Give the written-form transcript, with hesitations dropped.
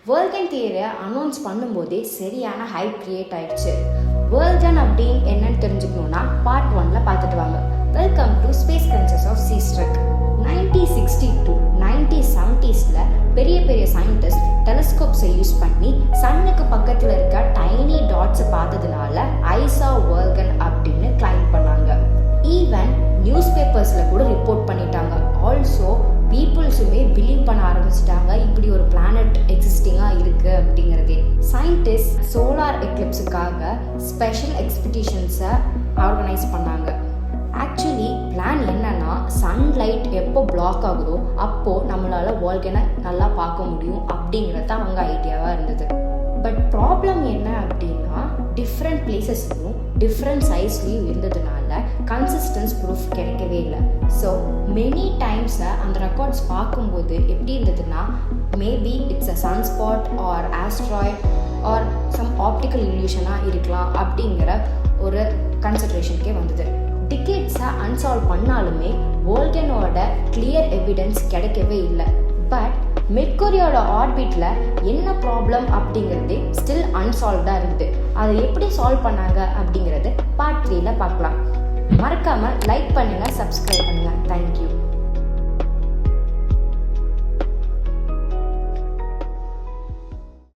வேர்ல்கன் தியரியை அனௌன்ஸ் பண்ணும்போதே சரியான ஹைப் கிரியேட் ஆயிடுச்சு. வேர்ல்கன் அப்படின்னு என்னன்னு தெரிஞ்சுக்கணுன்னா பார்ட் 1ல பார்த்துட்டு வாங்க. வெல்கம் டு ஸ்பேஸ் கன்சஸ் ஆஃப் சீஸ்ட்ரக். 1962 1970s பெரிய பெரிய சயின்டிஸ்ட் டெலஸ்கோப்ஸை யூஸ் பண்ணி சன்னுக்கு பக்கத்தில் இருக்க டைனி டாட்ஸை பார்த்ததுனால ஐசா வேர்ல்கன் அப்படின்னு கிளைம் பண்ணாங்க. ஈவன் நியூஸ் பேப்பர்ஸில் கூட ரிப்போர்ட் பண்ணிட்டாங்க. ஆல்சோ பீப்புள்ஸுமே பிலீவ் பண்ண ஆரம்பிச்சிட்டாங்க இப்படி ஒரு பிளானட் எக்ஸிஸ்டிங்காக இருக்குது அப்படிங்கிறதே. சயின்டிஸ்ட் சோலார் எக்லிப்ஸுக்காக ஸ்பெஷல் எக்ஸ்பெடிஷன்ஸை ஆர்கனைஸ் பண்ணாங்க. ஆக்சுவலி பிளான் என்னன்னா, சன்லைட் எப்போ பிளாக் ஆகுதோ அப்போது நம்மளால் வேர்ல்கனை நல்லா பார்க்க முடியும் அப்படிங்கிறது தான் அவங்க ஐடியாவாக இருந்தது. பட் ப்ராப்ளம் என்ன அப்படின்னா, டிஃப்ரெண்ட் பிளேசஸ்லையும் டிஃப்ரெண்ட் சைஸ்லையும் இருந்ததுனால கன்சிஸ்டன்ஸ் ப்ரூஃப் கிடைக்கவே இல்லை. ஸோ மெனி டைம்ஸை அந்த ரெக்கார்ட்ஸ் பார்க்கும்போது எப்படி இருந்ததுன்னா, maybe it's a sunspot or asteroid or some optical இல்யூஷனாக இருக்கலாம் அப்படிங்கிற ஒரு கன்சிடரேஷனுக்கே வந்தது. டிக்கெட்ஸை அன்சால்வ் பண்ணாலுமே வேர்ல்கனோட கிளியர் எவிடன்ஸ் கிடைக்கவே இல்லை. பட் மெர்க்குரியோட ஆர்பிட்டில் என்ன ப்ராப்ளம் அப்படிங்கிறது ஸ்டில் அன்சால்வ்டாக இருந்தது. அதை எப்படி சால்வ் பண்ணாங்க அப்படிங்கிறது பார்ட் 3ல பார்க்கலாம். மறக்காமல் லைக் பண்ணுங்கள், சப்ஸ்கிரைப் பண்ணுங்கள். தேங்க்யூ.